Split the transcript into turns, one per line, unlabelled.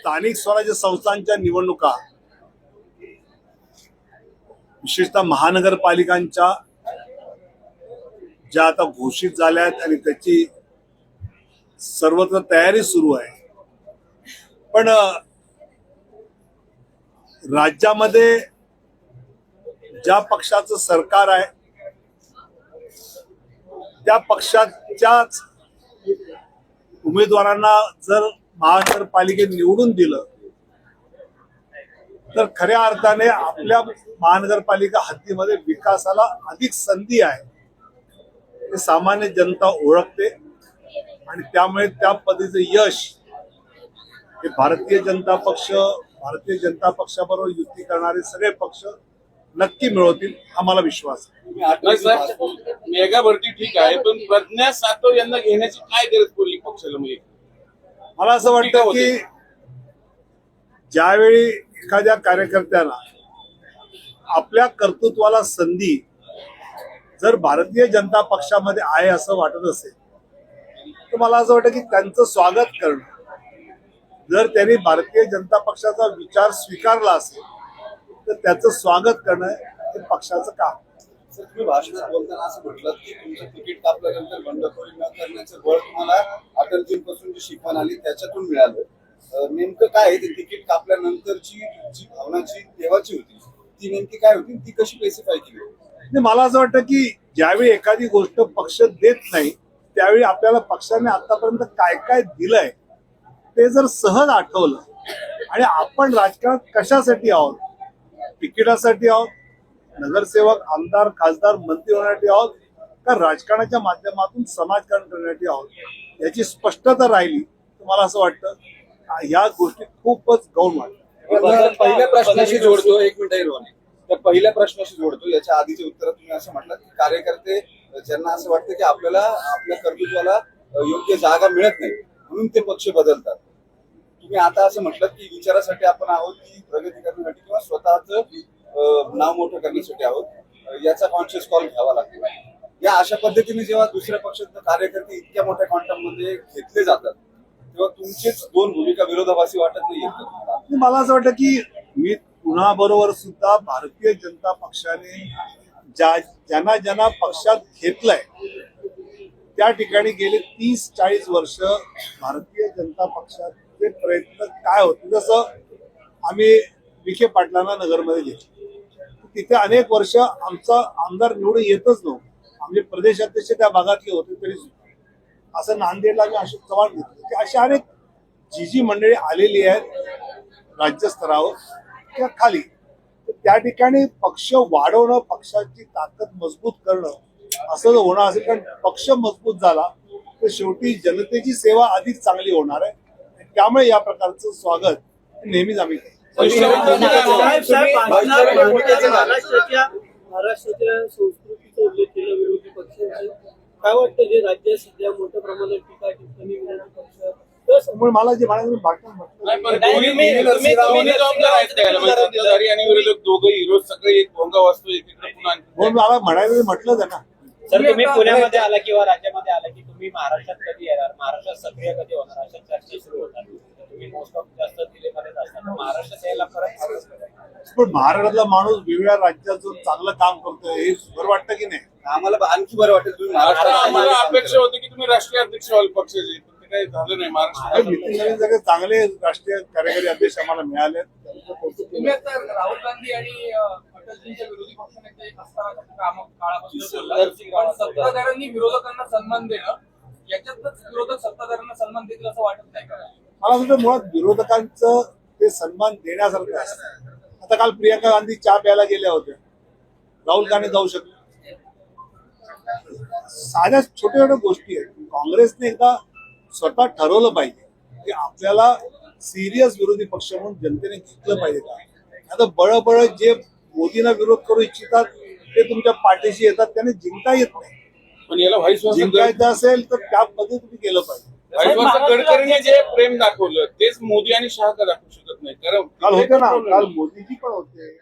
स्थानिक स्वराज्य संस्थांच्या निवडणुका विशेषतः महानगरपालिकांच्या ज्या आता घोषित झाल्या आहेत आणि त्याची सर्वत्र तयारी सुरू आहे. पण राज्यामध्ये ज्या पक्षाचं सरकार आहे त्या पक्षाच्याच उमेदवारांना जर महानगरपालिकेत निवडून दिलं तर खऱ्या अर्थाने आपल्या महानगरपालिका हद्दीमध्ये विकासाला अधिक संधी आहे हे सामान्य जनता ओळखते आणि त्यामुळे त्या पद्धतीचं यश हे भारतीय जनता पक्षाबरोबर युती करणारे सगळे पक्ष नक्की मिळवतील हा मला विश्वास आहे.
मेगा भरती ठीक आहे, पण प्रज्ञा सातव यांना घेण्याची काय गरज पडली पक्षाला?
मला असं वाटतं की ज्यावेळी एखाद्या कार्यकर्त्याला आपल्या कर्तृत्वाला संधी जर भारतीय जनता पक्षामध्ये आहे असं वाटत असेल तर मला असं वाटतं की त्यांचं स्वागत करणं, जर त्यांनी भारतीय जनता पक्षाचा विचार स्वीकारला असेल तर त्याचं स्वागत करणं हे पक्षाचं काम.
सर, तुम्ही भाषणात बोलताना असं म्हटलं की तुमचं तिकीट कापल्यानंतर बंडखोरी न करण्याचं बळ तुम्हाला अटलजींपासून जी शिकवण आली त्याच्यातून मिळालं. नेमकं काय आहे ते तिकीट कापल्यानंतरची जी भावनाची तेव्हाची होती ती नेमकी काय होती, ती कशी स्पेसिफाय केली?
मला असं वाटतं की ज्यावेळी एखादी गोष्ट पक्ष देत नाही त्यावेळी आपल्याला पक्षाने आतापर्यंत काय काय दिलंय ते जर सहज आठवलं आणि आपण राजकारणात कशासाठी आहोत, तिकिटासाठी आहोत, नगरसेवक आमदार खासदार मंत्री होण्यासाठी आहोत का राजकारणाच्या माध्यमातून समाजकारण करण्यासाठी आहोत याची स्पष्टता राहिली तर मला असं वाटतं ह्या गोष्टी खूपच गौण वाटतात.
पहिल्या प्रश्नाशी जोडतो, एक मिनिट तर पहिल्या प्रश्नाशी जोडतो. याच्या आधीच्या उत्तरात तुम्ही असं म्हटलं की कार्यकर्ते ज्यांना असं वाटतं की आपल्याला आपल्या कर्तृत्वाला योग्य जागा मिळत नाही म्हणून ते पक्ष बदलतात. तुम्ही आता असं म्हटलं की विचारासाठी आपण आहोत की प्रगती करण्यासाठी किंवा स्वतःच नाव मोठं करण्यासाठी आहोत, याचा कॉन्शियस कॉल घ्यावा लागतो. या अशा पद्धतीने जेव्हा दुसऱ्या पक्षाचे कार्यकर्ते इतक्या मोठ्या क्वांटम मध्ये घेतले जातात तेव्हा तुमचीच दोन भूमिका विरोधाभासी वाटत नाही?
मला असं वाटतं की मी पुन्हा बरोबर सुद्धा भारतीय जनता पक्षाने ज्यांना पक्षात घेतलंय त्या ठिकाणी गेले 30-40 वर्ष भारतीय जनता पक्षाचे प्रयत्न काय होते. जसं आम्ही विखे पाटलांना नगरमध्ये घेतलं, तिथे अनेक वर्ष आमचा आमदार निवडून येतच नव्हतं. आमचे प्रदेश अध्यक्ष त्या भागातले होते तरी असं नांदेडला आम्ही अशोक चव्हाण घेतले की अशी अनेक जी मंडळी आलेली आहेत राज्यस्तरावर किंवा खाली, त्या ठिकाणी पक्ष वाढवणं, पक्षाची ताकद मजबूत करणं असं जर होणार असेल, कारण पक्ष मजबूत झाला तर शेवटी जनतेची सेवा अधिक चांगली होणार आहे. त्यामुळे या प्रकारचं स्वागत नेहमीच आम्ही
महाराष्ट्राच्या संस्कृतीचा उल्लेख केला विरोधी पक्षांचे. काय वाटतं जे राज्यात सध्या मोठ्या प्रमाणात टीका टिप्पणी विरोधी पक्ष
मला जे म्हणायचं भाषण
सत्ताधारी आणि विरोधक दोघंही रोज सगळे एक भोंगा वाजतो
मला म्हणायचं म्हटलं ना.
सर, तुम्ही पुण्यामध्ये आला किंवा राज्यामध्ये आला की तुम्ही महाराष्ट्रात कधी येणार, महाराष्ट्रात सक्रिय कधी होणार अशा चर्चा सुरू होतात. तुम्ही मोस्ट ऑफ जास्त दिल्लीमध्येच असतात, महाराष्ट्रात यायला परत
पण महाराष्ट्रातला माणूस वेगवेगळ्या राज्यात जो चांगलं काम करतोय हे बरं वाटतं की नाही?
आम्हाला आणखी बरं वाटेल तुम्ही महाराष्ट्रात.
आम्हाला अपेक्षा होती की तुम्ही राष्ट्रीय अध्यक्ष व्हाल पक्षाचे, पण ते काही झालं नाही. महाराष्ट्रात
चांगले राष्ट्रीय कार्यकारी अध्यक्ष आम्हाला मिळाले.
राहुल गांधी आणि अटलजींच्या विरोधी पक्षनेते असताना काळापासून सत्ताधाऱ्यांनी विरोधकांना सन्मान देणं, याच्यातच विरोधक सत्ताधाऱ्यांना सन्मान देतील असं वाटत नाही का?
मला वाटतं मुळात विरोधकांचं ते सन्मान देण्यासारखं असतं. आता काल प्रियंका गांधी चहा प्यायला गेल्या होत्या, राहुल गांधी जाऊ शकले. साध्या छोट्या छोट्या गोष्टी आहेत. काँग्रेसने एकदा स्वतः ठरवलं पाहिजे की आपल्याला सिरियस विरोधी पक्ष म्हणून जनतेने घेतलं पाहिजे का. आता बळबळ जे मोदींना विरोध करू इच्छितात ते तुमच्या पाठीशी येतात, त्यांनी जिंकता येत नाही.
पण याला
जिंकायचं असेल तर त्या पद्धतीने तुम्ही केलं पाहिजे.
गडकरींनी जे प्रेम दाखवलं तेच मोदी आणि शहा का दाखवू शकत नाही?
काल होते ना, काल मोदीजी पण होते.